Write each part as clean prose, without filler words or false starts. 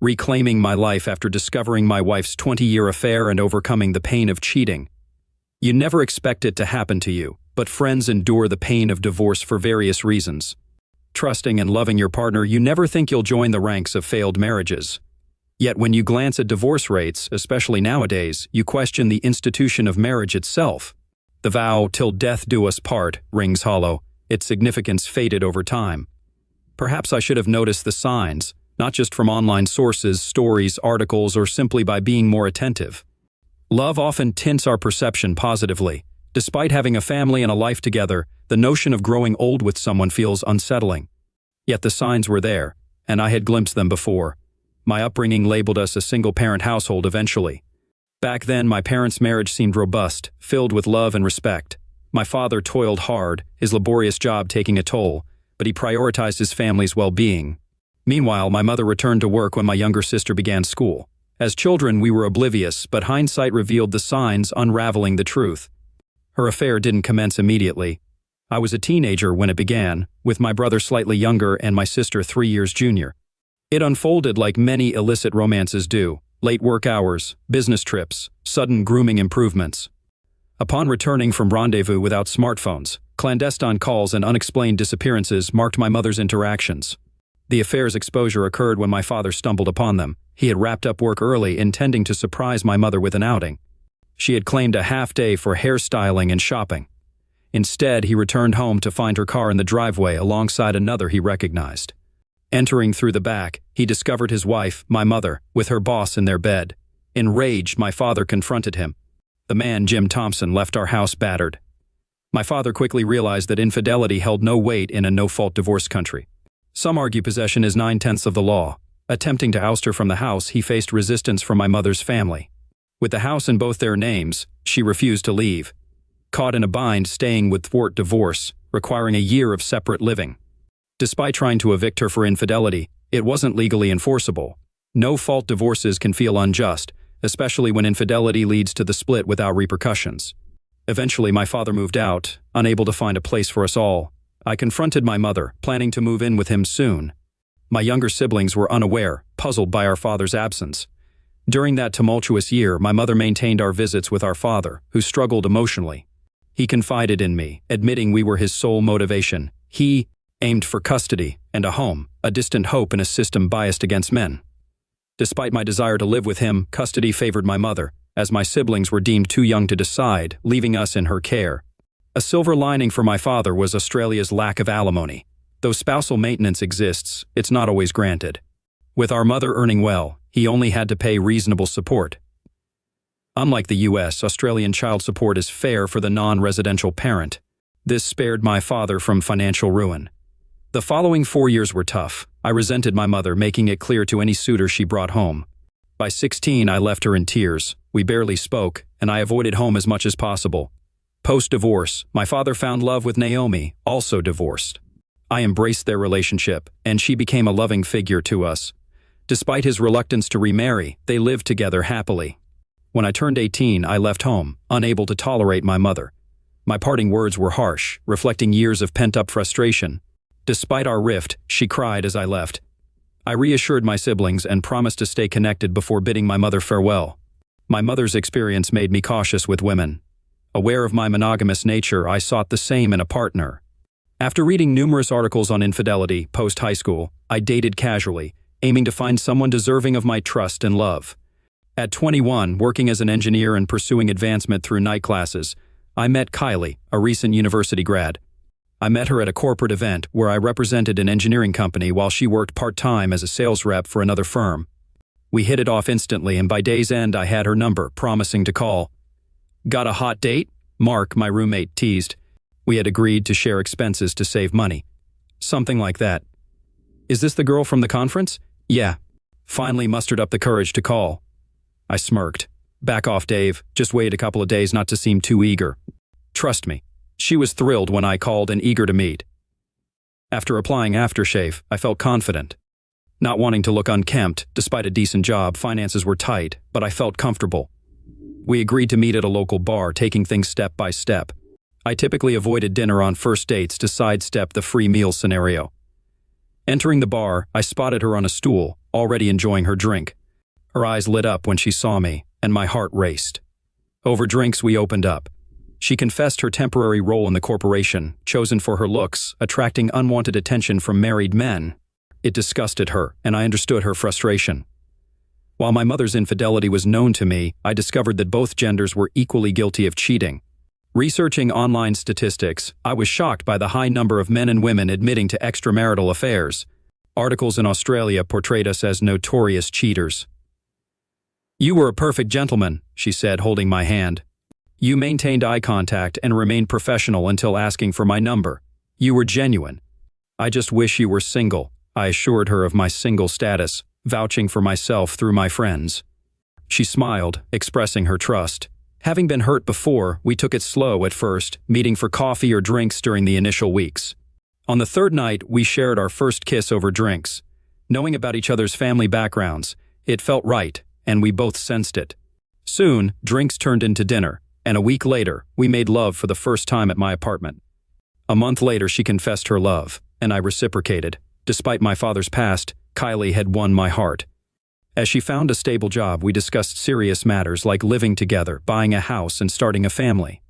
reclaiming my life after discovering my wife's 20-year affair and overcoming the pain of cheating. You never expect it to happen to you, but friends endure the pain of divorce for various reasons. Trusting and loving your partner, you never think you'll join the ranks of failed marriages. Yet when you glance at divorce rates, especially nowadays, you question the institution of marriage itself. The vow, "till death do us part," rings hollow, its significance faded over time. Perhaps I should have noticed the signs, not just from online sources, stories, articles, or simply by being more attentive. Love often tints our perception positively. Despite having a family and a life together, the notion of growing old with someone feels unsettling. Yet the signs were there, and I had glimpsed them before. My upbringing labeled us a single-parent household eventually. Back then, my parents' marriage seemed robust, filled with love and respect. My father toiled hard, his laborious job taking a toll, but he prioritized his family's well-being. Meanwhile, my mother returned to work when my younger sister began school. As children, we were oblivious, but hindsight revealed the signs, unraveling the truth. Her affair didn't commence immediately. I was a teenager when it began, with my brother slightly younger and my sister 3 years junior. It unfolded like many illicit romances do: late work hours, business trips, sudden grooming improvements. Upon returning from rendezvous without smartphones, clandestine calls and unexplained disappearances marked my mother's interactions. The affair's exposure occurred when my father stumbled upon them. He had wrapped up work early, intending to surprise my mother with an outing. She had claimed a half-day for hairstyling and shopping. Instead, he returned home to find her car in the driveway alongside another he recognized. Entering through the back, he discovered his wife, my mother, with her boss in their bed. Enraged, my father confronted him. The man, Jim Thompson, left our house battered. My father quickly realized that infidelity held no weight in a no-fault divorce country. Some argue possession is 9/10 of the law. Attempting to oust her from the house, he faced resistance from my mother's family. With the house in both their names, she refused to leave. Caught in a bind, staying would thwart divorce, requiring a year of separate living. Despite trying to evict her for infidelity, it wasn't legally enforceable. No-fault divorces can feel unjust, especially when infidelity leads to the split without repercussions. Eventually, my father moved out, unable to find a place for us all. I confronted my mother, planning to move in with him soon. My younger siblings were unaware, puzzled by our father's absence. During that tumultuous year, my mother maintained our visits with our father, who struggled emotionally. He confided in me, admitting we were his sole motivation. He aimed for custody and a home, a distant hope in a system biased against men. Despite my desire to live with him, custody favored my mother, as my siblings were deemed too young to decide, leaving us in her care. A silver lining for my father was Australia's lack of alimony. Though spousal maintenance exists, it's not always granted. With our mother earning well, he only had to pay reasonable support. Unlike the US, Australian child support is fair for the non-residential parent. This spared my father from financial ruin. The following 4 years were tough. I resented my mother, making it clear to any suitor she brought home. By 16, I left her in tears. We barely spoke, and I avoided home as much as possible. Post-divorce, my father found love with Naomi, also divorced. I embraced their relationship, and she became a loving figure to us. Despite his reluctance to remarry, they lived together happily. When I turned 18, I left home, unable to tolerate my mother. My parting words were harsh, reflecting years of pent-up frustration. Despite our rift, she cried as I left. I reassured my siblings and promised to stay connected before bidding my mother farewell. My mother's experience made me cautious with women. Aware of my monogamous nature, I sought the same in a partner. After reading numerous articles on infidelity post-high school, I dated casually, aiming to find someone deserving of my trust and love. At 21, working as an engineer and pursuing advancement through night classes, I met Kylie, a recent university grad. I met her at a corporate event where I represented an engineering company while she worked part-time as a sales rep for another firm. We hit it off instantly, and by day's end I had her number, promising to call. "Got a hot date?" Mark, my roommate, teased. We had agreed to share expenses to save money. Something like that. "Is this the girl from the conference?" "Yeah." Finally mustered up the courage to call. I smirked. "Back off, Dave. Just wait a couple of days not to seem too eager." Trust me. She was thrilled when I called and eager to meet. After applying aftershave, I felt confident. Not wanting to look unkempt, despite a decent job, finances were tight, but I felt comfortable. We agreed to meet at a local bar, taking things step by step. I typically avoided dinner on first dates to sidestep the free meal scenario. Entering the bar, I spotted her on a stool, already enjoying her drink. Her eyes lit up when she saw me, and my heart raced. Over drinks, we opened up. She confessed her temporary role in the corporation, chosen for her looks, attracting unwanted attention from married men. It disgusted her, and I understood her frustration. While my mother's infidelity was known to me, I discovered that both genders were equally guilty of cheating. Researching online statistics, I was shocked by the high number of men and women admitting to extramarital affairs. Articles in Australia portrayed us as notorious cheaters. "You were a perfect gentleman," she said, holding my hand. "You maintained eye contact and remained professional until asking for my number. You were genuine. I just wish you were single," I assured her of my single status, vouching for myself through my friends. She smiled, expressing her trust. Having been hurt before, we took it slow at first, meeting for coffee or drinks during the initial weeks. On the third night, we shared our first kiss over drinks. Knowing about each other's family backgrounds, it felt right, and we both sensed it. Soon, drinks turned into dinner, and a week later, we made love for the first time at my apartment. A month later, she confessed her love, and I reciprocated. Despite my father's past, Kylie had won my heart. As she found a stable job, we discussed serious matters like living together, buying a house, and starting a family.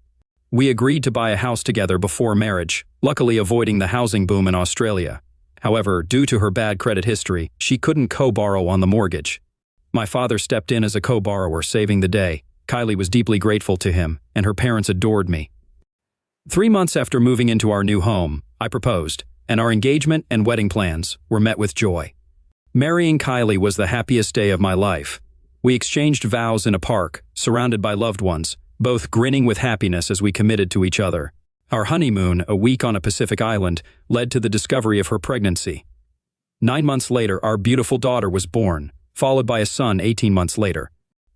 We agreed to buy a house together before marriage, luckily avoiding the housing boom in Australia. However, due to her bad credit history, she couldn't co-borrow on the mortgage. My father stepped in as a co-borrower, saving the day. Kylie was deeply grateful to him, and her parents adored me. 3 months after moving into our new home, I proposed, and our engagement and wedding plans were met with joy. Marrying Kylie was the happiest day of my life. We exchanged vows in a park, surrounded by loved ones, both grinning with happiness as we committed to each other. Our honeymoon, a week on a Pacific island, led to the discovery of her pregnancy. 9 months later, our beautiful daughter was born, followed by a son 18 months later.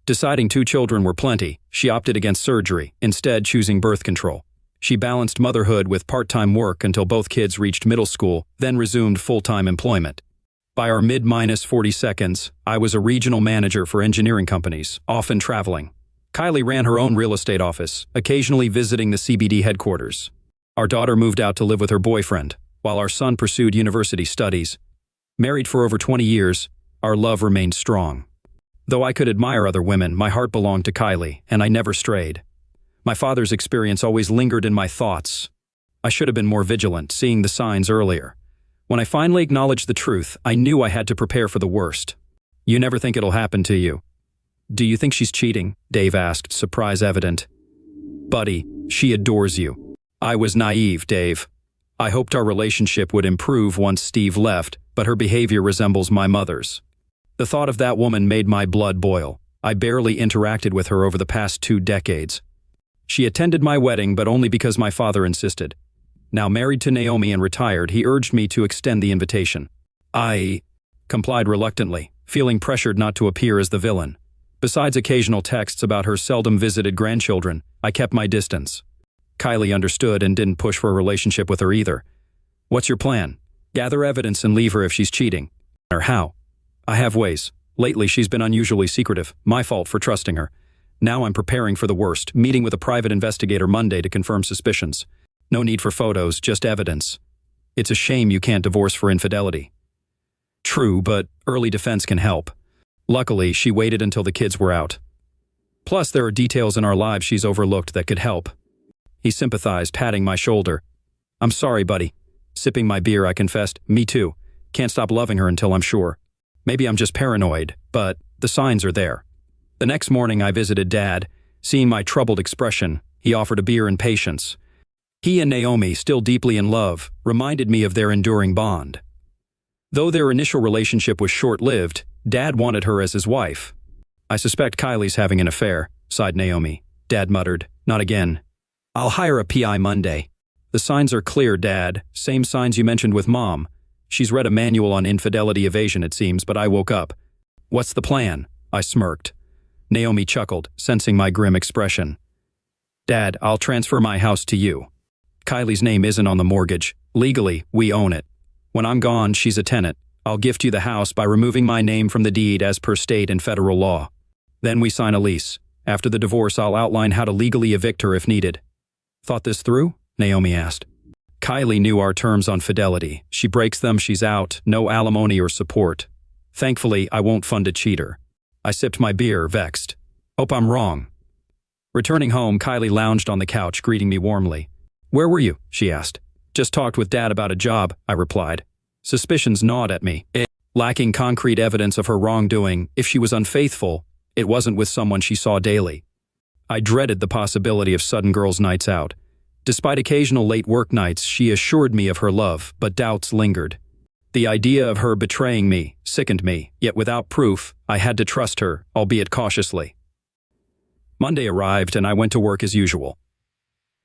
Deciding 2 children were plenty, she opted against surgery, instead choosing birth control. She balanced motherhood with part-time work until both kids reached middle school, then resumed full-time employment. By our mid-40 seconds, I was a regional manager for engineering companies, often traveling. Kylie ran her own real estate office, occasionally visiting the CBD headquarters. Our daughter moved out to live with her boyfriend, while our son pursued university studies. Married for over 20 years, our love remained strong. Though I could admire other women, my heart belonged to Kylie, and I never strayed. My father's experience always lingered in my thoughts. I should have been more vigilant, seeing the signs earlier. When I finally acknowledged the truth, I knew I had to prepare for the worst. "You never think it'll happen to you." "Do you think she's cheating?" Dave asked, surprise evident. "Buddy, she adores you." I was naive, Dave. I hoped our relationship would improve once Steve left, but her behavior resembles my mother's. The thought of that woman made my blood boil. I barely interacted with her over the past 2 decades. She attended my wedding, but only because my father insisted. Now married to Naomi and retired, he urged me to extend the invitation. I complied reluctantly, feeling pressured not to appear as the villain. Besides occasional texts about her seldom visited grandchildren, I kept my distance. Kylie understood and didn't push for a relationship with her either. "What's your plan?" "Gather evidence and leave her if she's cheating." "Or how?" "I have ways. Lately she's been unusually secretive. My fault for trusting her. Now I'm preparing for the worst, meeting with a private investigator Monday to confirm suspicions. No need for photos, just evidence. It's a shame you can't divorce for infidelity." "True, but early defense can help." Luckily, she waited until the kids were out. "Plus, there are details in our lives she's overlooked that could help." He sympathized, patting my shoulder. "I'm sorry, buddy." Sipping my beer, I confessed, "Me too. Can't stop loving her until I'm sure. Maybe I'm just paranoid, but the signs are there." The next morning, I visited Dad. Seeing my troubled expression, he offered a beer and patience. He and Naomi, still deeply in love, reminded me of their enduring bond. Though their initial relationship was short-lived, Dad wanted her as his wife. "I suspect Kylie's having an affair," sighed Naomi. Dad muttered, "Not again. I'll hire a PI Monday." "The signs are clear, Dad. Same signs you mentioned with Mom. She's read a manual on infidelity evasion, it seems, but I woke up." "What's the plan?" I smirked. Naomi chuckled, sensing my grim expression. "Dad, I'll transfer my house to you. Kylie's name isn't on the mortgage. Legally, we own it. When I'm gone, she's a tenant. I'll gift you the house by removing my name from the deed as per state and federal law. Then we sign a lease. After the divorce, I'll outline how to legally evict her if needed." "Thought this through?" Naomi asked. Kylie knew our terms on fidelity. She breaks them, she's out, no alimony or support. Thankfully, I won't fund a cheater. I sipped my beer, vexed. Hope I'm wrong. Returning home, Kylie lounged on the couch, greeting me warmly. Where were you? She asked. Just talked with Dad about a job, I replied. Suspicions gnawed at me. Lacking concrete evidence of her wrongdoing, if she was unfaithful, it wasn't with someone she saw daily. I dreaded the possibility of sudden girls' nights out. Despite occasional late work nights, she assured me of her love, but doubts lingered. The idea of her betraying me sickened me, yet without proof, I had to trust her, albeit cautiously. Monday arrived and I went to work as usual.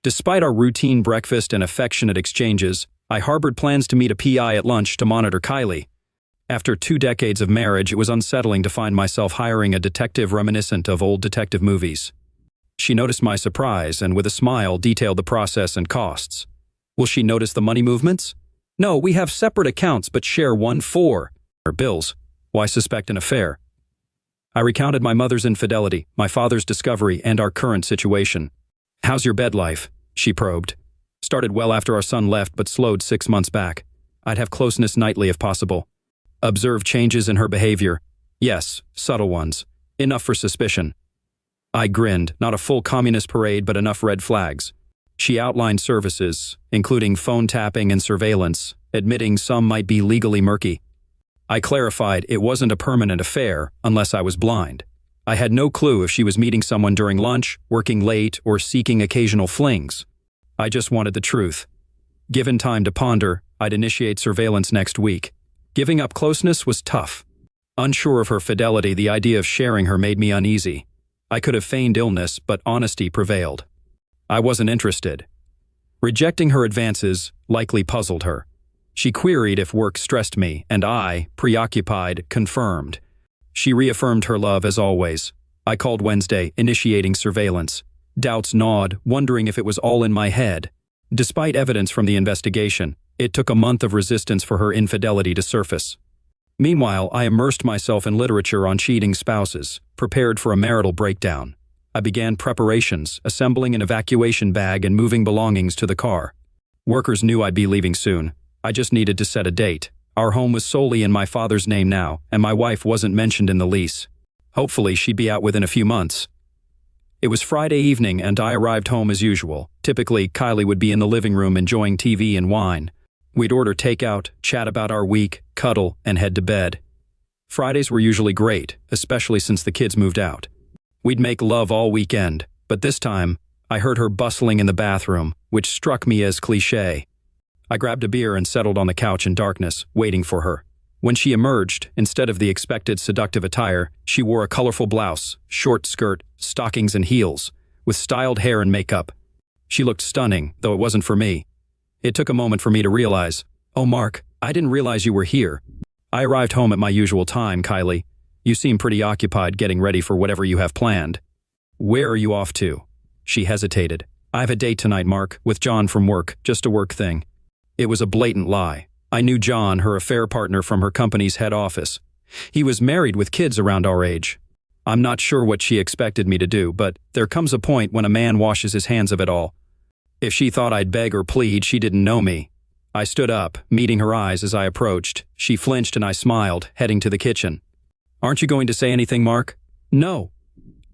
Despite our routine breakfast and affectionate exchanges, I harbored plans to meet a PI at lunch to monitor Kylie. After 2 decades of marriage, it was unsettling to find myself hiring a detective reminiscent of old detective movies. She noticed my surprise and with a smile detailed the process and costs. Will she notice the money movements? No, we have separate accounts but share one for our bills. Why suspect an affair? I recounted my mother's infidelity, my father's discovery, and our current situation. How's your bed life? She probed. Started well after our son left but slowed 6 months back. I'd have closeness nightly if possible. Observe changes in her behavior. Yes, subtle ones. Enough for suspicion. I grinned, not a full communist parade but enough red flags. She outlined services, including phone tapping and surveillance, admitting some might be legally murky. I clarified it wasn't a permanent affair unless I was blind. I had no clue if she was meeting someone during lunch, working late, or seeking occasional flings. I just wanted the truth. Given time to ponder, I'd initiate surveillance next week. Giving up closeness was tough. Unsure of her fidelity, the idea of sharing her made me uneasy. I could have feigned illness, but honesty prevailed. I wasn't interested. Rejecting her advances likely puzzled her. She queried if work stressed me, and I, preoccupied, confirmed. She reaffirmed her love as always. I called Wednesday, initiating surveillance. Doubts gnawed, wondering if it was all in my head. Despite evidence from the investigation, it took a month of resistance for her infidelity to surface. Meanwhile, I immersed myself in literature on cheating spouses, prepared for a marital breakdown. I began preparations, assembling an evacuation bag and moving belongings to the car. Workers knew I'd be leaving soon. I just needed to set a date. Our home was solely in my father's name now, and my wife wasn't mentioned in the lease. Hopefully, she'd be out within a few months. It was Friday evening and I arrived home as usual. Typically, Kylie would be in the living room enjoying TV and wine. We'd order takeout, chat about our week, cuddle, and head to bed. Fridays were usually great, especially since the kids moved out. We'd make love all weekend, but this time, I heard her bustling in the bathroom, which struck me as cliché. I grabbed a beer and settled on the couch in darkness, waiting for her. When she emerged, instead of the expected seductive attire, she wore a colorful blouse, short skirt, stockings and heels, with styled hair and makeup. She looked stunning, though it wasn't for me. It took a moment for me to realize, "Oh, Mark, I didn't realize you were here." I arrived home at my usual time, Kylie. You seem pretty occupied getting ready for whatever you have planned. Where are you off to? She hesitated. I have a date tonight, Mark, with John from work, just a work thing. It was a blatant lie. I knew John, her affair partner from her company's head office. He was married with kids around our age. I'm not sure what she expected me to do, but there comes a point when a man washes his hands of it all. If she thought I'd beg or plead, she didn't know me. I stood up, meeting her eyes as I approached. She flinched and I smiled, heading to the kitchen. Aren't you going to say anything, Mark? No.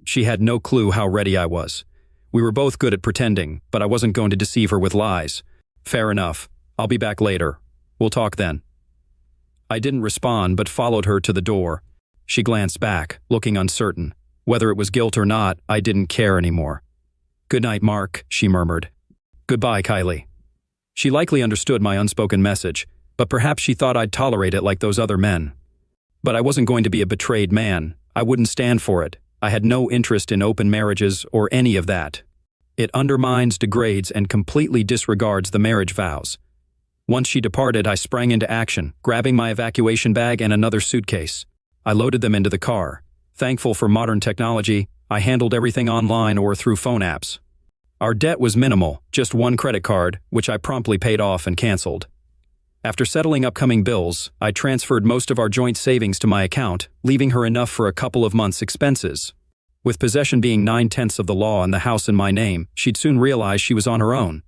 She had no clue how ready I was. We were both good at pretending, but I wasn't going to deceive her with lies. Fair enough. I'll be back later. We'll talk then. I didn't respond, but followed her to the door. She glanced back, looking uncertain. Whether it was guilt or not, I didn't care anymore. Good night, Mark, she murmured. Goodbye, Kylie. She likely understood my unspoken message, but perhaps she thought I'd tolerate it like those other men. But I wasn't going to be a betrayed man. I wouldn't stand for it. I had no interest in open marriages or any of that. It undermines, degrades, and completely disregards the marriage vows. Once she departed, I sprang into action, grabbing my evacuation bag and another suitcase. I loaded them into the car. Thankful for modern technology, I handled everything online or through phone apps. Our debt was minimal, just one credit card, which I promptly paid off and canceled. After settling upcoming bills, I transferred most of our joint savings to my account, leaving her enough for a couple of months' expenses. With possession being 9/10 of the law and the house in my name, she'd soon realize she was on her own.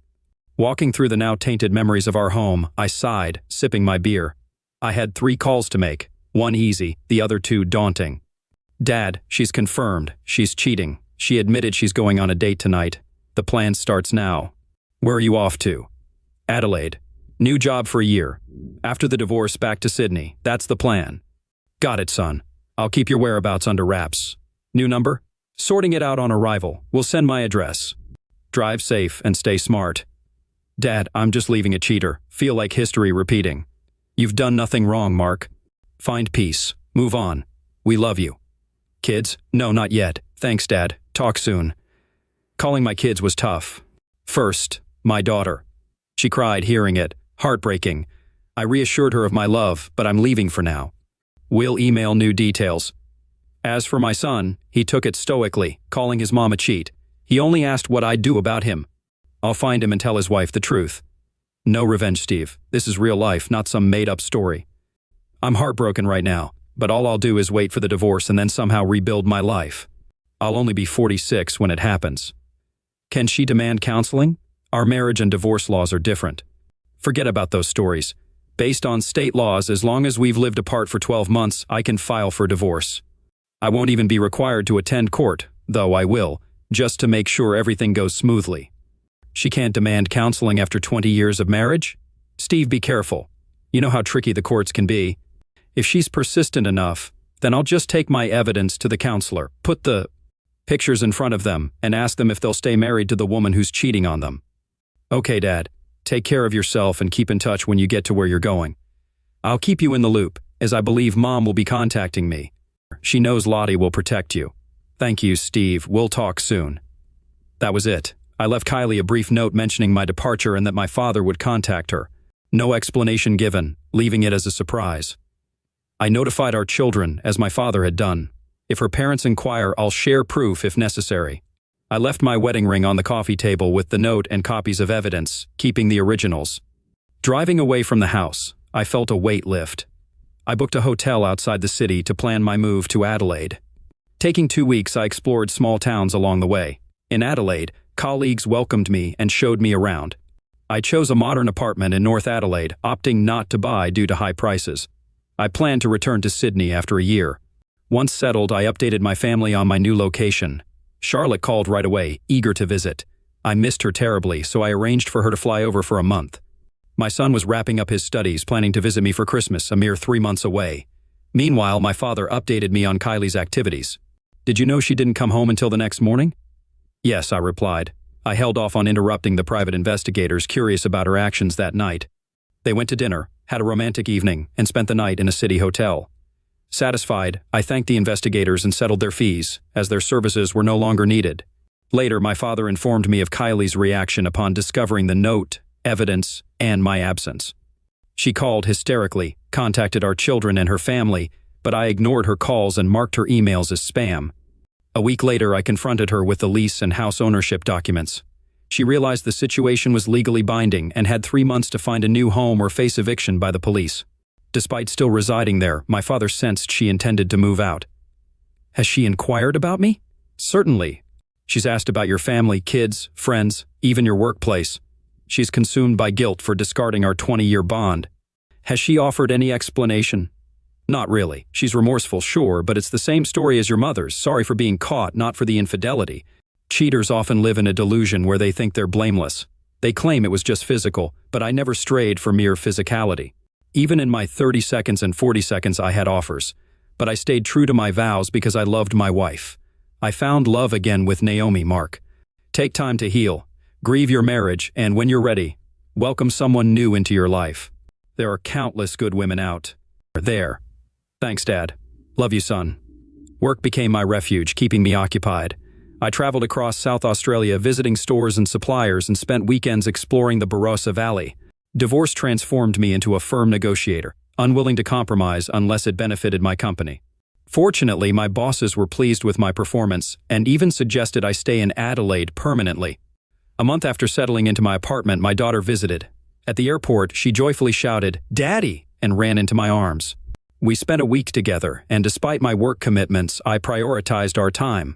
Walking through the now tainted memories of our home, I sighed, sipping my beer. I had 3 calls to make. One easy, the other two daunting. Dad, she's confirmed. She's cheating. She admitted she's going on a date tonight. The plan starts now. Where are you off to? Adelaide. New job for a year. After the divorce, back to Sydney. That's the plan. Got it, son. I'll keep your whereabouts under wraps. New number? Sorting it out on arrival. We'll send my address. Drive safe and stay smart. Dad, I'm just leaving a cheater. Feel like history repeating. You've done nothing wrong, Mark. Find peace. Move on. We love you. Kids? No, not yet. Thanks, Dad. Talk soon. Calling my kids was tough. First, my daughter. She cried hearing it. Heartbreaking. I reassured her of my love, but I'm leaving for now. We'll email new details. As for my son, he took it stoically, calling his mom a cheat. He only asked what I'd do about him. I'll find him and tell his wife the truth. No revenge, Steve. This is real life, not some made-up story. I'm heartbroken right now, but all I'll do is wait for the divorce and then somehow rebuild my life. I'll only be 46 when it happens. Can she demand counseling? Our marriage and divorce laws are different. Forget about those stories. Based on state laws, as long as we've lived apart for 12 months, I can file for divorce. I won't even be required to attend court, though I will, just to make sure everything goes smoothly. She can't demand counseling after 20 years of marriage? Steve, be careful. You know how tricky the courts can be. If she's persistent enough, then I'll just take my evidence to the counselor, put the pictures in front of them, and ask them if they'll stay married to the woman who's cheating on them. Okay, Dad. Take care of yourself and keep in touch when you get to where you're going. I'll keep you in the loop, as I believe Mom will be contacting me. She knows Lottie will protect you. Thank you, Steve. We'll talk soon. That was it. I left Kylie a brief note mentioning my departure and that my father would contact her. No explanation given, leaving it as a surprise. I notified our children, as my father had done. If her parents inquire, I'll share proof if necessary. I left my wedding ring on the coffee table with the note and copies of evidence, keeping the originals. Driving away from the house, I felt a weight lift. I booked a hotel outside the city to plan my move to Adelaide. Taking 2 weeks, I explored small towns along the way. In Adelaide, colleagues welcomed me and showed me around. I chose a modern apartment in North Adelaide, opting not to buy due to high prices. I planned to return to Sydney after a year. Once settled, I updated my family on my new location. Charlotte called right away, eager to visit. I missed her terribly, so I arranged for her to fly over for a month. My son was wrapping up his studies, planning to visit me for Christmas, a mere 3 months away. Meanwhile, my father updated me on Kylie's activities. Did you know she didn't come home until the next morning? Yes, I replied. I held off on interrupting the private investigators curious about her actions that night. They went to dinner, had a romantic evening, and spent the night in a city hotel. Satisfied, I thanked the investigators and settled their fees, as their services were no longer needed. Later, my father informed me of Kylie's reaction upon discovering the note, evidence, and my absence. She called hysterically, contacted our children and her family, but I ignored her calls and marked her emails as spam. A week later, I confronted her with the lease and house ownership documents. She realized the situation was legally binding and had 3 months to find a new home or face eviction by the police. Despite still residing there, my father sensed she intended to move out. Has she inquired about me? Certainly. She's asked about your family, kids, friends, even your workplace. She's consumed by guilt for discarding our 20-year bond. Has she offered any explanation? Not really. She's remorseful, sure, but it's the same story as your mother's, sorry for being caught, not for the infidelity. Cheaters often live in a delusion where they think they're blameless. They claim it was just physical, but I never strayed for mere physicality. Even in my 30 seconds and 40 seconds I had offers, but I stayed true to my vows because I loved my wife. I found love again with Naomi, Mark. Take time to heal, grieve your marriage, and when you're ready, welcome someone new into your life. There are countless good women out there. Thanks, Dad. Love you, son. Work became my refuge, keeping me occupied. I traveled across South Australia visiting stores and suppliers and spent weekends exploring the Barossa Valley. Divorce transformed me into a firm negotiator, unwilling to compromise unless it benefited my company. Fortunately, my bosses were pleased with my performance and even suggested I stay in Adelaide permanently. A month after settling into my apartment, my daughter visited. At the airport, she joyfully shouted, "Daddy!" and ran into my arms. We spent a week together, and despite my work commitments, I prioritized our time.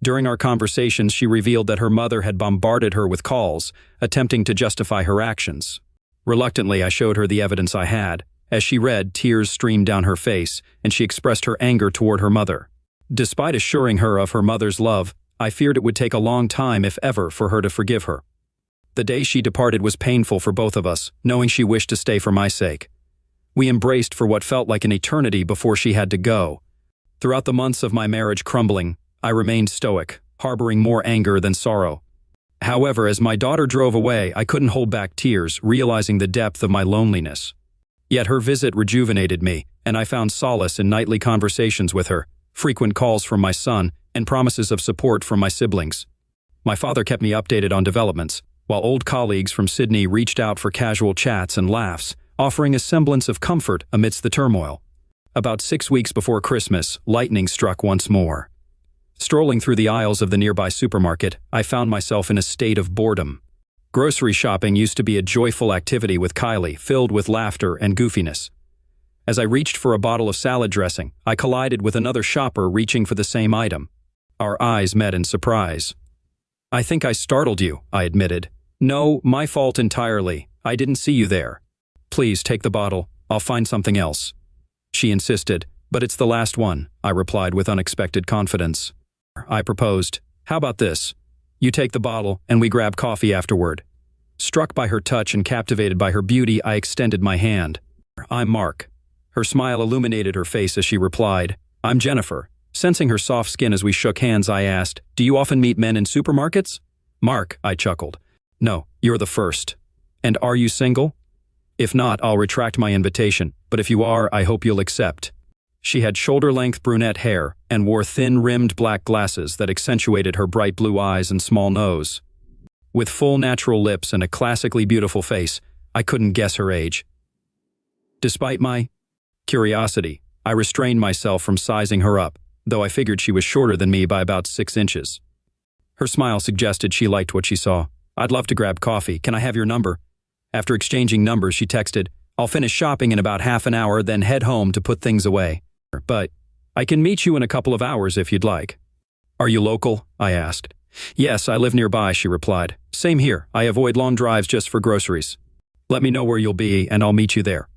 During our conversations, she revealed that her mother had bombarded her with calls, attempting to justify her actions. Reluctantly, I showed her the evidence I had. As she read, tears streamed down her face, and she expressed her anger toward her mother. Despite assuring her of her mother's love, I feared it would take a long time, if ever, for her to forgive her. The day she departed was painful for both of us, knowing she wished to stay for my sake. We embraced for what felt like an eternity before she had to go. Throughout the months of my marriage crumbling, I remained stoic, harboring more anger than sorrow. However, as my daughter drove away, I couldn't hold back tears, realizing the depth of my loneliness. Yet her visit rejuvenated me, and I found solace in nightly conversations with her, frequent calls from my son, and promises of support from my siblings. My father kept me updated on developments, while old colleagues from Sydney reached out for casual chats and laughs, offering a semblance of comfort amidst the turmoil. About 6 weeks before Christmas, lightning struck once more. Strolling through the aisles of the nearby supermarket, I found myself in a state of boredom. Grocery shopping used to be a joyful activity with Kylie, filled with laughter and goofiness. As I reached for a bottle of salad dressing, I collided with another shopper reaching for the same item. Our eyes met in surprise. "I think I startled you," I admitted. "No, my fault entirely. I didn't see you there." "Please take the bottle. I'll find something else." She insisted, "But it's the last one," I replied with unexpected confidence. I proposed, "How about this? You take the bottle, and we grab coffee afterward." Struck by her touch and captivated by her beauty, I extended my hand. "I'm Mark." Her smile illuminated her face as she replied, "I'm Jennifer." Sensing her soft skin as we shook hands, I asked, "Do you often meet men in supermarkets?" "Mark," I chuckled. "No, you're the first." "And are you single?" "If not, I'll retract my invitation, but if you are, I hope you'll accept." She had shoulder-length brunette hair and wore thin-rimmed black glasses that accentuated her bright blue eyes and small nose. With full natural lips and a classically beautiful face, I couldn't guess her age. Despite my curiosity, I restrained myself from sizing her up, though I figured she was shorter than me by about 6 inches. Her smile suggested she liked what she saw. "I'd love to grab coffee. Can I have your number?" After exchanging numbers, she texted, "I'll finish shopping in about half an hour, then head home to put things away. But I can meet you in a couple of hours if you'd like." "Are you local?" I asked. "Yes, I live nearby," she replied. "Same here. I avoid long drives just for groceries. Let me know where you'll be, and I'll meet you there."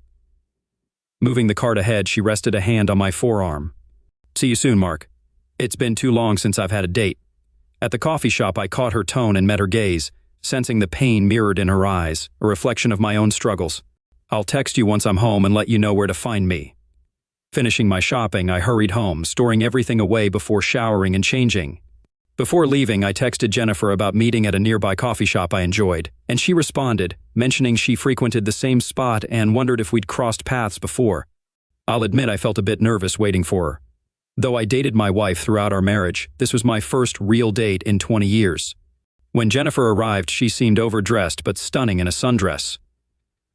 Moving the cart ahead, she rested a hand on my forearm. "See you soon, Mark. It's been too long since I've had a date." At the coffee shop, I caught her tone and met her gaze, sensing the pain mirrored in her eyes, a reflection of my own struggles. "I'll text you once I'm home and let you know where to find me." Finishing my shopping, I hurried home, storing everything away before showering and changing. Before leaving, I texted Jennifer about meeting at a nearby coffee shop I enjoyed, and she responded, mentioning she frequented the same spot and wondered if we'd crossed paths before. I'll admit I felt a bit nervous waiting for her. Though I dated my wife throughout our marriage, this was my first real date in 20 years. When Jennifer arrived, she seemed overdressed but stunning in a sundress.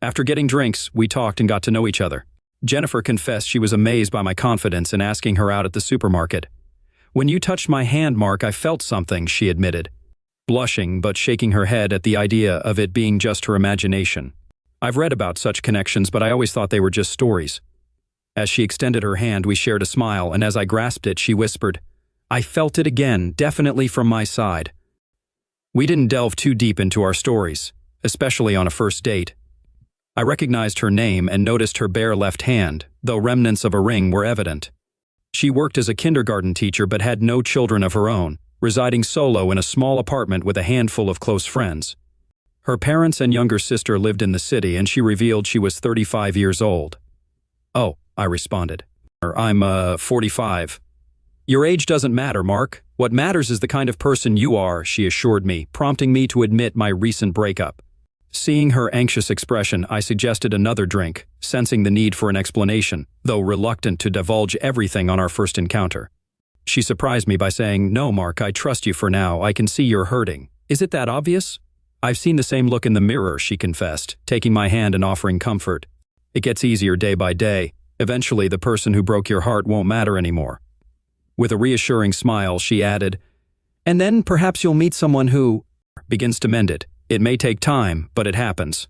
After getting drinks, we talked and got to know each other. Jennifer confessed she was amazed by my confidence in asking her out at the supermarket. "When you touched my hand, Mark, I felt something," she admitted, blushing but shaking her head at the idea of it being just her imagination. I've read about such connections, but I always thought they were just stories. As she extended her hand, we shared a smile, and as I grasped it, she whispered, "I felt it again, definitely from my side." We didn't delve too deep into our stories, especially on a first date. I recognized her name and noticed her bare left hand, though remnants of a ring were evident. She worked as a kindergarten teacher but had no children of her own, residing solo in a small apartment with a handful of close friends. Her parents and younger sister lived in the city, and she revealed she was 35 years old. "Oh," I responded. "I'm 45. "Your age doesn't matter, Mark. What matters is the kind of person you are," she assured me, prompting me to admit my recent breakup. Seeing her anxious expression, I suggested another drink, sensing the need for an explanation, though reluctant to divulge everything on our first encounter. She surprised me by saying, "No, Mark, I trust you for now. I can see you're hurting. Is it that obvious?" "I've seen the same look in the mirror," she confessed, taking my hand and offering comfort. "It gets easier day by day. Eventually, the person who broke your heart won't matter anymore." With a reassuring smile, she added, "And then perhaps you'll meet someone who begins to mend it. It may take time, but it happens."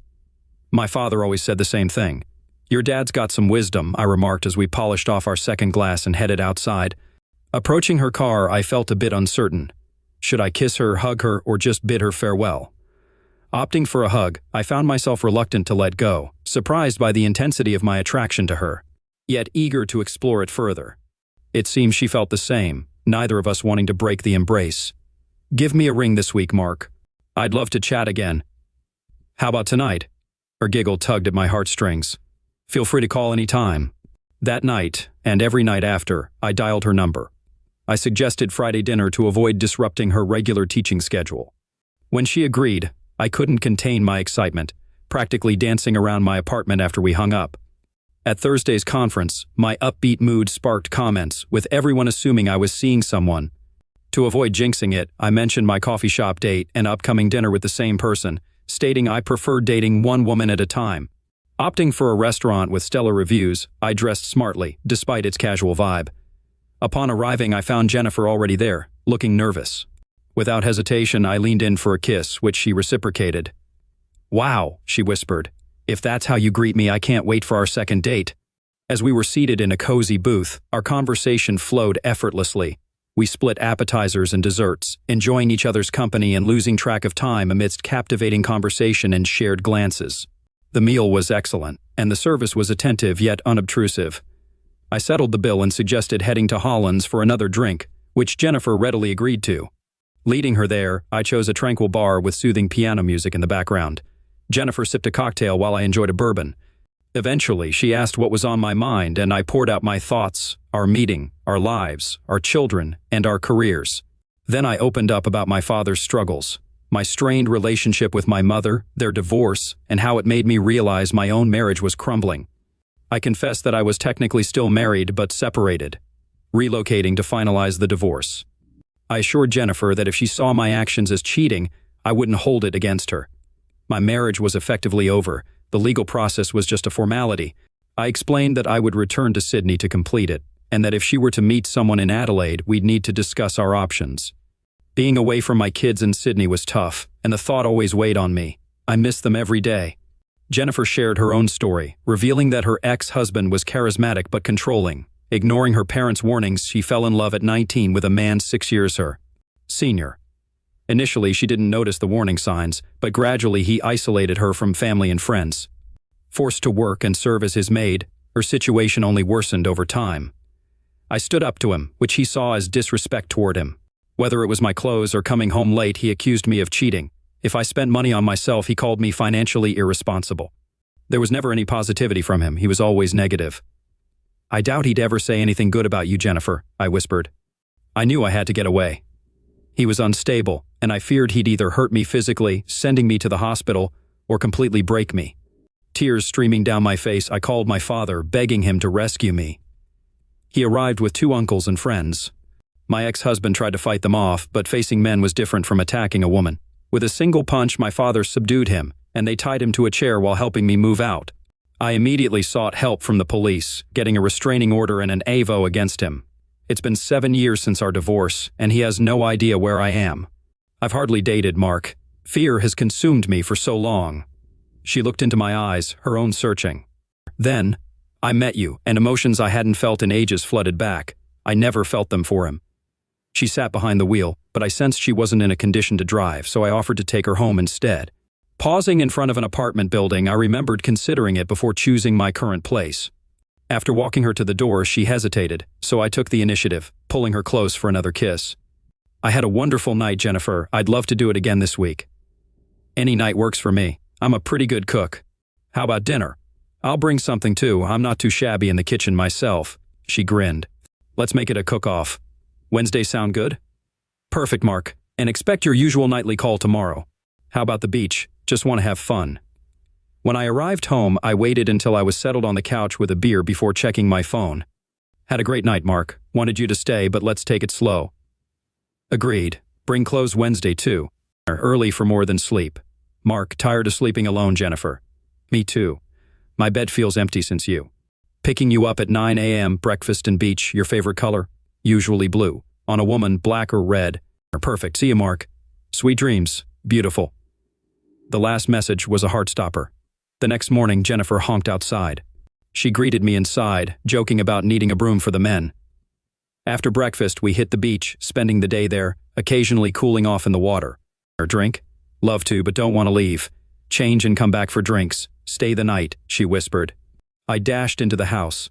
My father always said the same thing. "Your dad's got some wisdom," I remarked as we polished off our second glass and headed outside. Approaching her car, I felt a bit uncertain. Should I kiss her, hug her, or just bid her farewell? Opting for a hug, I found myself reluctant to let go, surprised by the intensity of my attraction to her, yet eager to explore it further. It seems she felt the same, neither of us wanting to break the embrace. "Give me a ring this week, Mark. I'd love to chat again." "How about tonight?" Her giggle tugged at my heartstrings. "Feel free to call any time." That night, and every night after, I dialed her number. I suggested Friday dinner to avoid disrupting her regular teaching schedule. When she agreed, I couldn't contain my excitement, practically dancing around my apartment after we hung up. At Thursday's conference, my upbeat mood sparked comments, with everyone assuming I was seeing someone. To avoid jinxing it, I mentioned my coffee shop date and upcoming dinner with the same person, stating I preferred dating one woman at a time. Opting for a restaurant with stellar reviews, I dressed smartly, despite its casual vibe. Upon arriving, I found Jennifer already there, looking nervous. Without hesitation, I leaned in for a kiss, which she reciprocated. "Wow," she whispered. "If that's how you greet me, I can't wait for our second date." As we were seated in a cozy booth, our conversation flowed effortlessly. We split appetizers and desserts, enjoying each other's company and losing track of time amidst captivating conversation and shared glances. The meal was excellent, and the service was attentive yet unobtrusive. I settled the bill and suggested heading to Holland's for another drink, which Jennifer readily agreed to. Leading her there, I chose a tranquil bar with soothing piano music in the background. Jennifer sipped a cocktail while I enjoyed a bourbon. Eventually, she asked what was on my mind, and I poured out my thoughts, our meeting, our lives, our children, and our careers. Then I opened up about my father's struggles, my strained relationship with my mother, their divorce, and how it made me realize my own marriage was crumbling. I confessed that I was technically still married but separated, relocating to finalize the divorce. I assured Jennifer that if she saw my actions as cheating, I wouldn't hold it against her. My marriage was effectively over. The legal process was just a formality. I explained that I would return to Sydney to complete it, and that if she were to meet someone in Adelaide, we'd need to discuss our options. Being away from my kids in Sydney was tough, and the thought always weighed on me. I missed them every day. Jennifer shared her own story, revealing that her ex-husband was charismatic but controlling. Ignoring her parents' warnings, she fell in love at 19 with a man 6 years her senior. Initially, she didn't notice the warning signs, but gradually he isolated her from family and friends. Forced to work and serve as his maid, her situation only worsened over time. I stood up to him, which he saw as disrespect toward him. Whether it was my clothes or coming home late, he accused me of cheating. If I spent money on myself, he called me financially irresponsible. There was never any positivity from him. He was always negative. "I doubt he'd ever say anything good about you, Jennifer," I whispered. I knew I had to get away. He was unstable, and I feared he'd either hurt me physically, sending me to the hospital, or completely break me. Tears streaming down my face, I called my father, begging him to rescue me. He arrived with 2 uncles and friends. My ex-husband tried to fight them off, but facing men was different from attacking a woman. With a single punch, my father subdued him, and they tied him to a chair while helping me move out. I immediately sought help from the police, getting a restraining order and an AVO against him. It's been 7 years since our divorce, and he has no idea where I am. I've hardly dated Mark. Fear has consumed me for so long. She looked into my eyes, her own searching. Then, I met you, and emotions I hadn't felt in ages flooded back. I never felt them for him. She sat behind the wheel, but I sensed she wasn't in a condition to drive, so I offered to take her home instead. Pausing in front of an apartment building, I remembered considering it before choosing my current place. After walking her to the door, she hesitated, so I took the initiative, pulling her close for another kiss. "I had a wonderful night, Jennifer. I'd love to do it again this week." "Any night works for me. I'm a pretty good cook." "How about dinner?" "I'll bring something too. I'm not too shabby in the kitchen myself." She grinned. "Let's make it a cook-off. Wednesday sound good?" "Perfect, Mark. And expect your usual nightly call tomorrow." "How about the beach? Just want to have fun." When I arrived home, I waited until I was settled on the couch with a beer before checking my phone. "Had a great night, Mark. Wanted you to stay, but let's take it slow." "Agreed. Bring clothes Wednesday, too. Early for more than sleep." "Mark, tired of sleeping alone, Jennifer." "Me too. My bed feels empty since you." "Picking you up at 9 a.m., breakfast and beach. Your favorite color?" "Usually blue. On a woman, black or red." "Perfect. See you, Mark." "Sweet dreams. Beautiful." The last message was a heart-stopper. The next morning, Jennifer honked outside. She greeted me inside, joking about needing a broom for the men. After breakfast, we hit the beach, spending the day there, occasionally cooling off in the water. "Drink?" Love to, but don't want to leave. Change and come back for drinks. Stay the night, she whispered. I dashed into the house,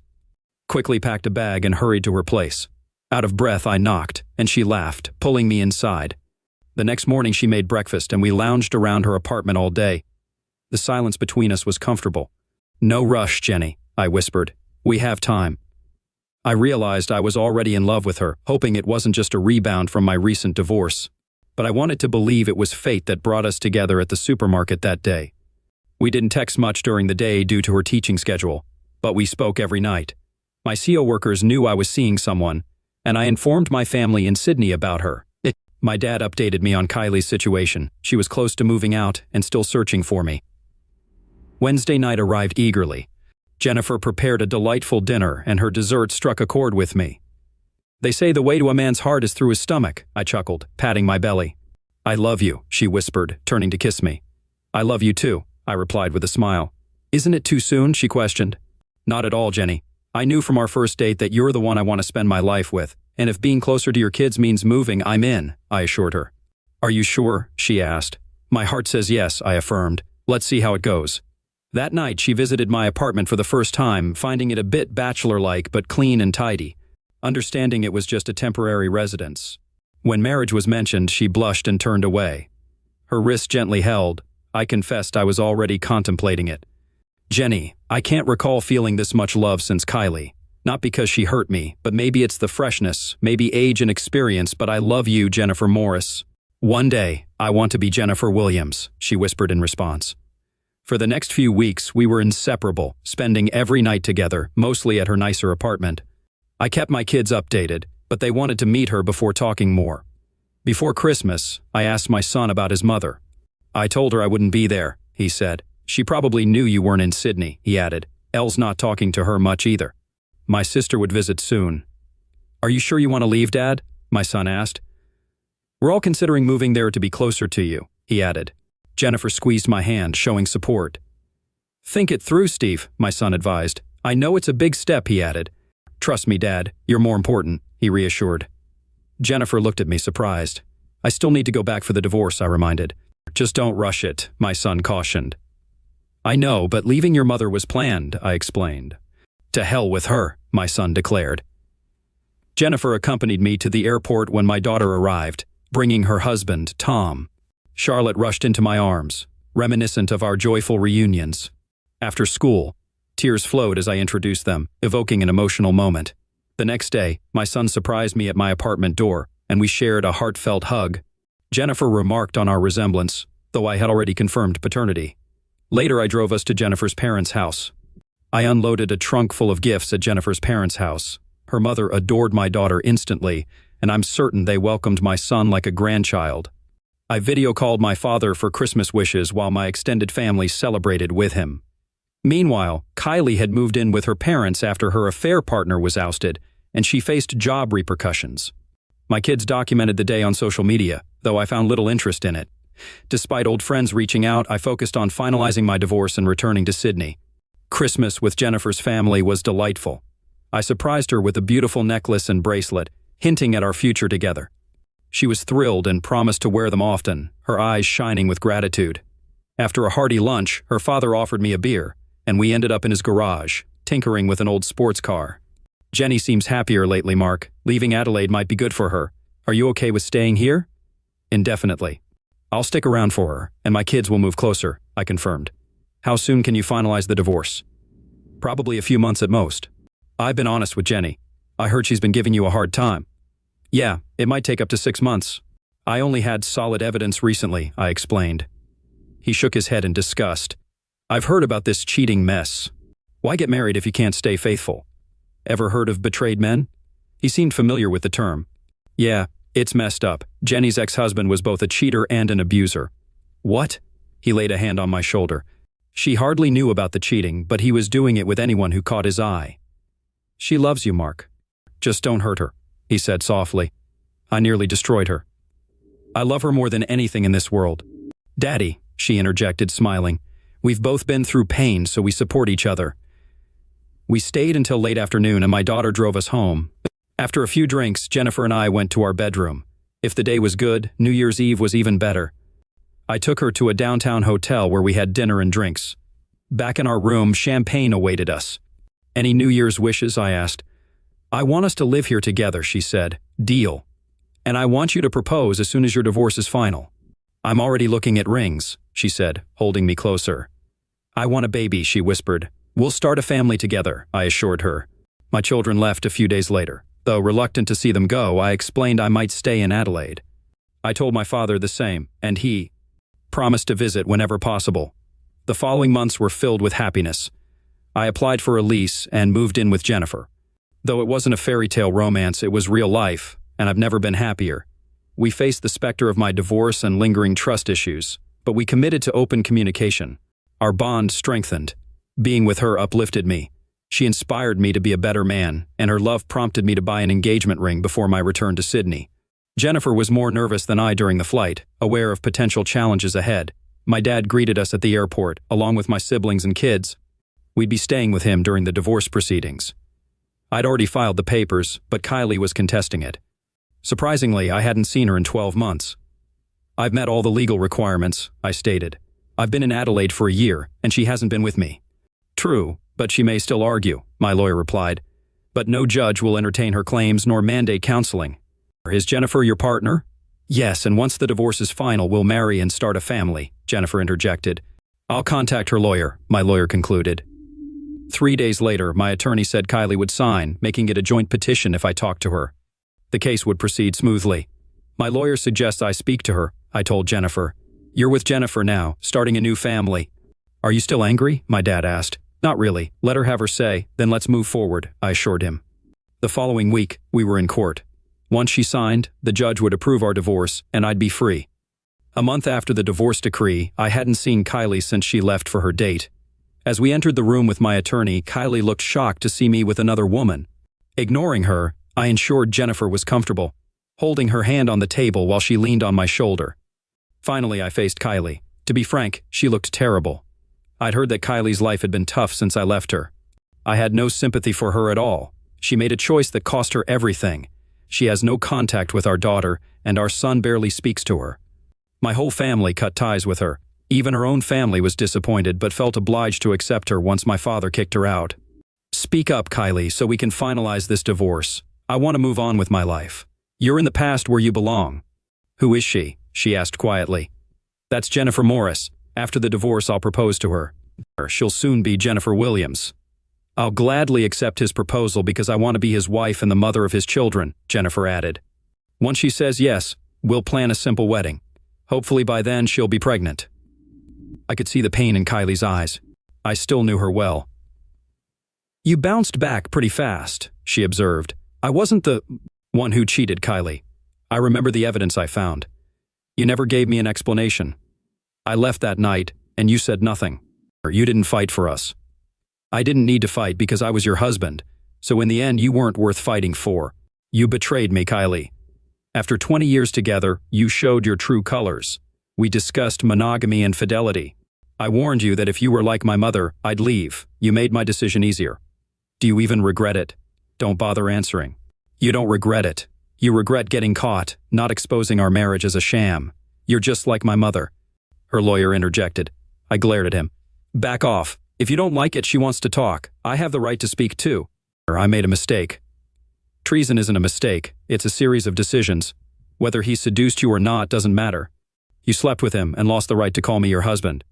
quickly packed a bag and hurried to her place. Out of breath, I knocked, and she laughed, pulling me inside. The next morning she made breakfast and we lounged around her apartment all day. The silence between us was comfortable. No rush, Jenny, I whispered. We have time. I realized I was already in love with her, hoping it wasn't just a rebound from my recent divorce. But I wanted to believe it was fate that brought us together at the supermarket that day. We didn't text much during the day due to her teaching schedule, but we spoke every night. My CO workers knew I was seeing someone, and I informed my family in Sydney about her. My dad updated me on Kylie's situation. She was close to moving out and still searching for me. Wednesday night arrived eagerly. Jennifer prepared a delightful dinner and her dessert struck a chord with me. They say the way to a man's heart is through his stomach, I chuckled, patting my belly. I love you, she whispered, turning to kiss me. I love you too, I replied with a smile. Isn't it too soon, she questioned. Not at all, Jenny. I knew from our first date that you're the one I want to spend my life with, and if being closer to your kids means moving, I'm in, I assured her. Are you sure, she asked. My heart says yes, I affirmed. Let's see how it goes. That night, she visited my apartment for the first time, finding it a bit bachelor-like but clean and tidy, understanding it was just a temporary residence. When marriage was mentioned, she blushed and turned away. Her wrist gently held. I confessed I was already contemplating it. Jenny, I can't recall feeling this much love since Kylie. Not because she hurt me, but maybe it's the freshness, maybe age and experience, but I love you, Jennifer Morris. One day, I want to be Jennifer Williams, she whispered in response. For the next few weeks, we were inseparable, spending every night together, mostly at her nicer apartment. I kept my kids updated, but they wanted to meet her before talking more. Before Christmas, I asked my son about his mother. I told her I wouldn't be there, he said. She probably knew you weren't in Sydney, he added. Elle's not talking to her much either. My sister would visit soon. Are you sure you want to leave, Dad? My son asked. We're all considering moving there to be closer to you, he added. Jennifer squeezed my hand, showing support. Think it through, Steve, my son advised. I know it's a big step, he added. Trust me, Dad, you're more important, he reassured. Jennifer looked at me surprised. I still need to go back for the divorce, I reminded. Just don't rush it, my son cautioned. I know, but leaving your mother was planned, I explained. To hell with her, my son declared. Jennifer accompanied me to the airport when my daughter arrived, bringing her husband, Tom. Charlotte rushed into my arms, reminiscent of our joyful reunions. After school, tears flowed as I introduced them, evoking an emotional moment. The next day, my son surprised me at my apartment door, and we shared a heartfelt hug. Jennifer remarked on our resemblance, though I had already confirmed paternity. Later, I drove us to Jennifer's parents' house. I unloaded a trunk full of gifts at Jennifer's parents' house. Her mother adored my daughter instantly, and I'm certain they welcomed my son like a grandchild. I video called my father for Christmas wishes while my extended family celebrated with him. Meanwhile, Kylie had moved in with her parents after her affair partner was ousted, and she faced job repercussions. My kids documented the day on social media, though I found little interest in it. Despite old friends reaching out, I focused on finalizing my divorce and returning to Sydney. Christmas with Jennifer's family was delightful. I surprised her with a beautiful necklace and bracelet, hinting at our future together. She was thrilled and promised to wear them often, her eyes shining with gratitude. After a hearty lunch, her father offered me a beer, and we ended up in his garage, tinkering with an old sports car. Jenny seems happier lately, Mark. Leaving Adelaide might be good for her. Are you okay with staying here? Indefinitely. I'll stick around for her, and my kids will move closer, I confirmed. How soon can you finalize the divorce? Probably a few months at most. I've been honest with Jenny. I heard she's been giving you a hard time. Yeah, it might take up to 6 months. I only had solid evidence recently, I explained. He shook his head in disgust. I've heard about this cheating mess. Why get married if you can't stay faithful? Ever heard of betrayed men? He seemed familiar with the term. Yeah, it's messed up. Jenny's ex-husband was both a cheater and an abuser. What? He laid a hand on my shoulder. She hardly knew about the cheating, but he was doing it with anyone who caught his eye. She loves you, Mark. Just don't hurt her, he said softly. I nearly destroyed her. I love her more than anything in this world. Daddy, she interjected, smiling. We've both been through pain, so we support each other. We stayed until late afternoon and my daughter drove us home. After a few drinks, Jennifer and I went to our bedroom. If the day was good, New Year's Eve was even better. I took her to a downtown hotel where we had dinner and drinks. Back in our room, champagne awaited us. "Any New Year's wishes?" I asked. "I want us to live here together," she said. "Deal. And I want you to propose as soon as your divorce is final." "I'm already looking at rings," she said, holding me closer. "I want a baby," she whispered. "We'll start a family together," I assured her. My children left a few days later. Though reluctant to see them go, I explained I might stay in Adelaide. I told my father the same, and he promised to visit whenever possible. The following months were filled with happiness. I applied for a lease and moved in with Jennifer. Though it wasn't a fairy tale romance, it was real life, and I've never been happier. We faced the specter of my divorce and lingering trust issues, but we committed to open communication. Our bond strengthened. Being with her uplifted me. She inspired me to be a better man, and her love prompted me to buy an engagement ring before my return to Sydney. Jennifer was more nervous than I during the flight, aware of potential challenges ahead. My dad greeted us at the airport, along with my siblings and kids. We'd be staying with him during the divorce proceedings. I'd already filed the papers, but Kylie was contesting it. Surprisingly, I hadn't seen her in 12 months. "I've met all the legal requirements," I stated. "I've been in Adelaide for a year, and she hasn't been with me." "True, but she may still argue," my lawyer replied. "But no judge will entertain her claims nor mandate counseling." "Is Jennifer your partner?" "Yes, and once the divorce is final, we'll marry and start a family," Jennifer interjected. "I'll contact her lawyer," my lawyer concluded. 3 days later, my attorney said Kylie would sign, making it a joint petition if I talked to her. The case would proceed smoothly. "My lawyer suggests I speak to her," I told Jennifer. "You're with Jennifer now, starting a new family." "Are you still angry?" my dad asked. "Not really. Let her have her say, then let's move forward," I assured him. The following week, we were in court. Once she signed, the judge would approve our divorce, and I'd be free. A month after the divorce decree, I hadn't seen Kylie since she left for her date. As we entered the room with my attorney, Kylie looked shocked to see me with another woman. Ignoring her, I ensured Jennifer was comfortable, holding her hand on the table while she leaned on my shoulder. Finally, I faced Kylie. To be frank, she looked terrible. I'd heard that Kylie's life had been tough since I left her. I had no sympathy for her at all. She made a choice that cost her everything. She has no contact with our daughter, and our son barely speaks to her. My whole family cut ties with her. Even her own family was disappointed but felt obliged to accept her once my father kicked her out. "Speak up, Kylie, so we can finalize this divorce. I want to move on with my life. You're in the past where you belong." "Who is she?" she asked quietly. "That's Jennifer Morris. After the divorce, I'll propose to her. She'll soon be Jennifer Williams." "I'll gladly accept his proposal because I want to be his wife and the mother of his children," Jennifer added. "Once she says yes, we'll plan a simple wedding. Hopefully by then she'll be pregnant." I could see the pain in Kylie's eyes. I still knew her well. "You bounced back pretty fast," she observed. "I wasn't the one who cheated, Kylie. I remember the evidence I found. You never gave me an explanation. I left that night, and you said nothing. You didn't fight for us. I didn't need to fight because I was your husband, so in the end you weren't worth fighting for. You betrayed me, Kylie. After 20 years together, you showed your true colors. We discussed monogamy and fidelity. I warned you that if you were like my mother, I'd leave. You made my decision easier. Do you even regret it? Don't bother answering. You don't regret it. You regret getting caught, not exposing our marriage as a sham. You're just like my mother." Her lawyer interjected. I glared at him. "Back off. If you don't like it, she wants to talk. I have the right to speak too." "I made a mistake." "Treason isn't a mistake. It's a series of decisions. Whether he seduced you or not doesn't matter. You slept with him and lost the right to call me your husband.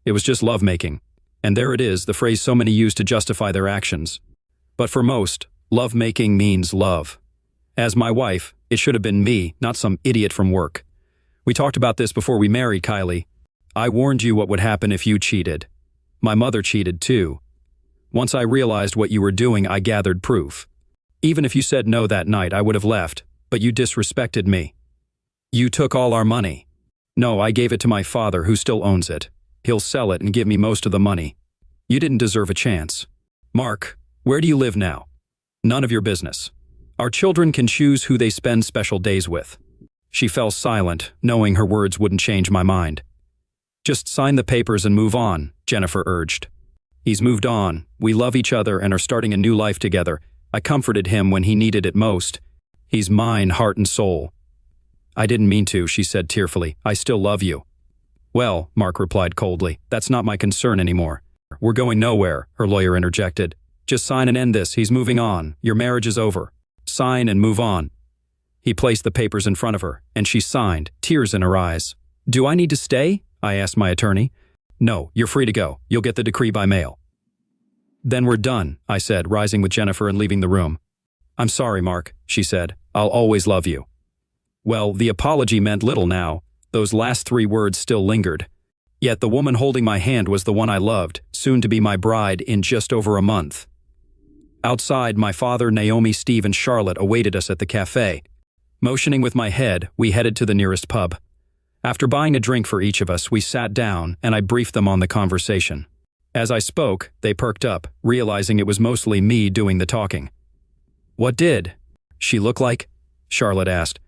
It was just lovemaking. And there it is, the phrase so many use to justify their actions. But for most, lovemaking means love. As my wife, it should have been me, not some idiot from work. We talked about this before we married, Kylie. I warned you what would happen if you cheated. My mother cheated too. Once I realized what you were doing, I gathered proof. Even if you said no that night, I would have left, but you disrespected me. You took all our money. No, I gave it to my father, who still owns it. He'll sell it and give me most of the money. You didn't deserve a chance. Mark, where do you live now? None of your business. Our children can choose who they spend special days with." She fell silent, knowing her words wouldn't change my mind. "Just sign the papers and move on," Jennifer urged. "He's moved on. We love each other and are starting a new life together. I comforted him when he needed it most. He's mine, heart and soul." "I didn't mean to," she said tearfully. "I still love you." Well, Mark replied coldly, that's not my concern anymore. We're going nowhere, her lawyer interjected. Just sign and end this, he's moving on. Your marriage is over. Sign and move on. He placed the papers in front of her, and she signed, tears in her eyes. Do I need to stay? I asked my attorney. No, you're free to go. You'll get the decree by mail. Then we're done, I said, rising with Jennifer and leaving the room. I'm sorry, Mark, she said. I'll always love you. Well, the apology meant little now. Those last 3 words still lingered. Yet the woman holding my hand was the one I loved, soon to be my bride in just over a month. Outside, my father, Naomi, Steve, and Charlotte awaited us at the cafe. Motioning with my head, we headed to the nearest pub. After buying a drink for each of us, we sat down, and I briefed them on the conversation. As I spoke, they perked up, realizing it was mostly me doing the talking. What did she look like? Charlotte asked.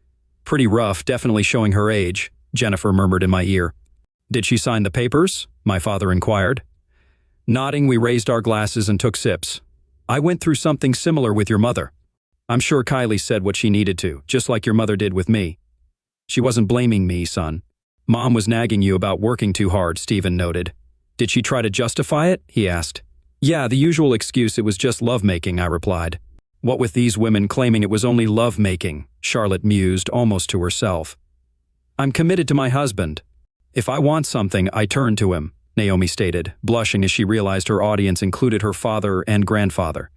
Pretty rough, definitely showing her age, Jennifer murmured in my ear. Did she sign the papers? My father inquired. Nodding, we raised our glasses and took sips. I went through something similar with your mother. I'm sure Kylie said what she needed to, just like your mother did with me. She wasn't blaming me, son. Mom was nagging you about working too hard, Stephen noted. Did she try to justify it? He asked. Yeah, the usual excuse, it was just lovemaking, I replied. What with these women claiming it was only lovemaking, Charlotte mused almost to herself. I'm committed to my husband. If I want something, I turn to him, Naomi stated, blushing as she realized her audience included her father and grandfather.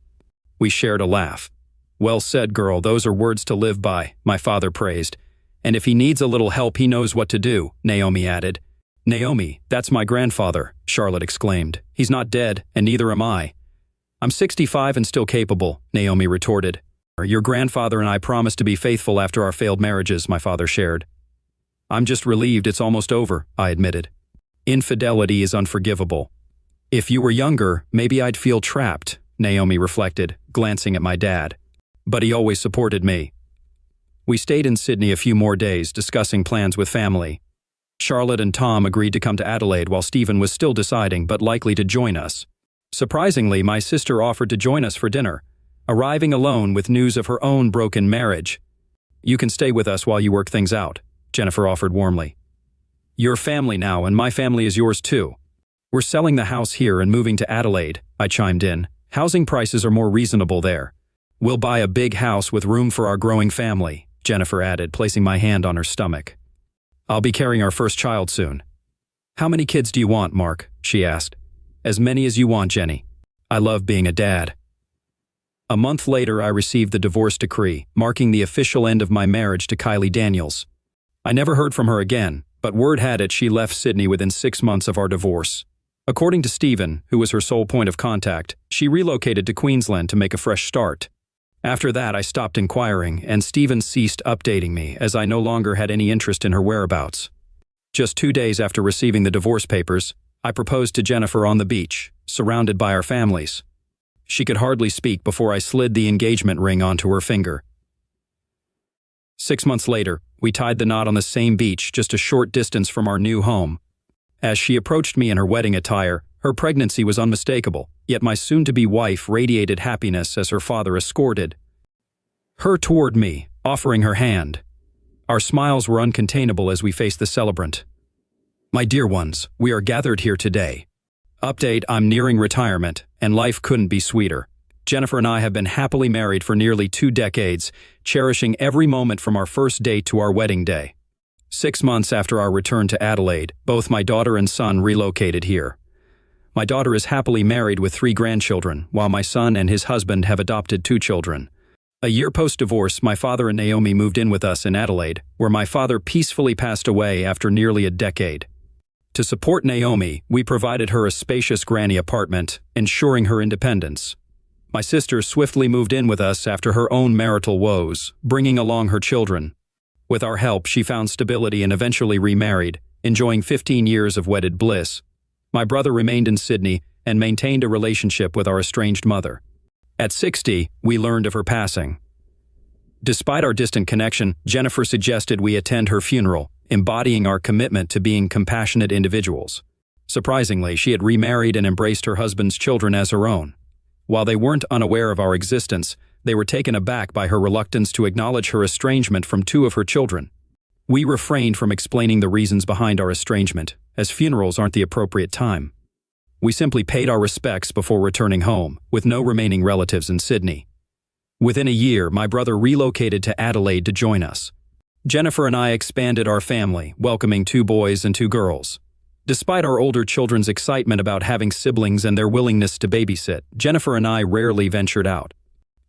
We shared a laugh. Well said, girl, those are words to live by, my father praised. And if he needs a little help, he knows what to do, Naomi added. Naomi, that's my grandfather, Charlotte exclaimed. He's not dead, and neither am I. I'm 65 and still capable, Naomi retorted. Your grandfather and I promised to be faithful after our failed marriages, my father shared. I'm just relieved it's almost over, I admitted. Infidelity is unforgivable. If you were younger, maybe I'd feel trapped, Naomi reflected, glancing at my dad. But he always supported me. We stayed in Sydney a few more days, discussing plans with family. Charlotte and Tom agreed to come to Adelaide while Stephen was still deciding but likely to join us. Surprisingly, my sister offered to join us for dinner, arriving alone with news of her own broken marriage. You can stay with us while you work things out, Jennifer offered warmly. You're family now, and my family is yours too. We're selling the house here and moving to Adelaide, I chimed in. Housing prices are more reasonable there. We'll buy a big house with room for our growing family, Jennifer added, placing my hand on her stomach. I'll be carrying our first child soon. How many kids do you want, Mark? She asked. As many as you want, Jenny. I love being a dad. A month later, I received the divorce decree, marking the official end of my marriage to Kylie Daniels. I never heard from her again, but word had it she left Sydney within 6 months of our divorce. According to Stephen, who was her sole point of contact, she relocated to Queensland to make a fresh start. After that, I stopped inquiring, and Stephen ceased updating me as I no longer had any interest in her whereabouts. Just 2 days after receiving the divorce papers, I proposed to Jennifer on the beach, surrounded by our families. She could hardly speak before I slid the engagement ring onto her finger. 6 months later, we tied the knot on the same beach just a short distance from our new home. As she approached me in her wedding attire, her pregnancy was unmistakable, yet my soon-to-be wife radiated happiness as her father escorted her toward me, offering her hand. Our smiles were uncontainable as we faced the celebrant. My dear ones, we are gathered here today. Update, I'm nearing retirement, and life couldn't be sweeter. Jennifer and I have been happily married for nearly 2 decades, cherishing every moment from our first date to our wedding day. 6 months after our return to Adelaide, both my daughter and son relocated here. My daughter is happily married with 3 grandchildren, while my son and his husband have adopted 2 children. A year post-divorce, my father and Naomi moved in with us in Adelaide, where my father peacefully passed away after nearly a decade. To support Naomi, we provided her a spacious granny apartment, ensuring her independence. My sister swiftly moved in with us after her own marital woes, bringing along her children. With our help, she found stability and eventually remarried, enjoying 15 years of wedded bliss. My brother remained in Sydney and maintained a relationship with our estranged mother. At 60, we learned of her passing. Despite our distant connection, Jennifer suggested we attend her funeral, embodying our commitment to being compassionate individuals. Surprisingly, she had remarried and embraced her husband's children as her own. While they weren't unaware of our existence, they were taken aback by her reluctance to acknowledge her estrangement from 2 of her children. We refrained from explaining the reasons behind our estrangement, as funerals aren't the appropriate time. We simply paid our respects before returning home, with no remaining relatives in Sydney. Within a year, my brother relocated to Adelaide to join us. Jennifer and I expanded our family, welcoming 2 boys and 2 girls. Despite our older children's excitement about having siblings and their willingness to babysit, Jennifer and I rarely ventured out.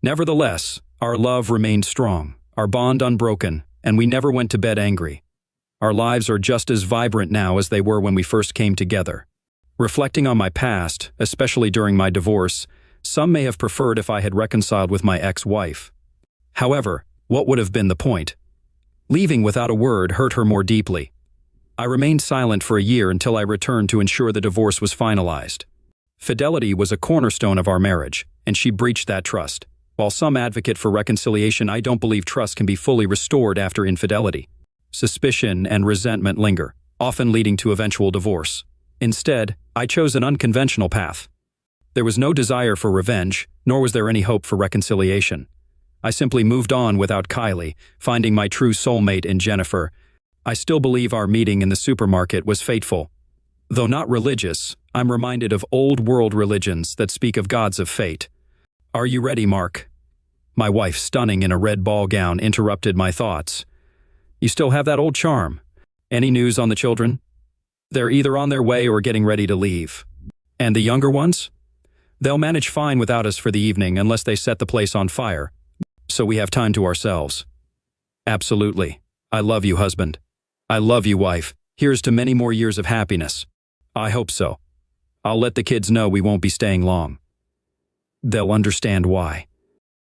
Nevertheless, our love remained strong, our bond unbroken, and we never went to bed angry. Our lives are just as vibrant now as they were when we first came together. Reflecting on my past, especially during my divorce, some may have preferred if I had reconciled with my ex-wife. However, what would have been the point? Leaving without a word hurt her more deeply. I remained silent for a year until I returned to ensure the divorce was finalized. Fidelity was a cornerstone of our marriage, and she breached that trust. While some advocate for reconciliation, I don't believe trust can be fully restored after infidelity. Suspicion and resentment linger, often leading to eventual divorce. Instead, I chose an unconventional path. There was no desire for revenge, nor was there any hope for reconciliation. I simply moved on without Kylie, finding my true soulmate in Jennifer. I still believe our meeting in the supermarket was fateful. Though not religious, I'm reminded of old-world religions that speak of gods of fate. Are you ready, Mark? My wife, stunning in a red ball gown, interrupted my thoughts. You still have that old charm. Any news on the children? They're either on their way or getting ready to leave. And the younger ones? They'll manage fine without us for the evening unless they set the place on fire. So we have time to ourselves. Absolutely. I love you, husband. I love you, wife. Here's to many more years of happiness. I hope so. I'll let the kids know we won't be staying long. They'll understand why.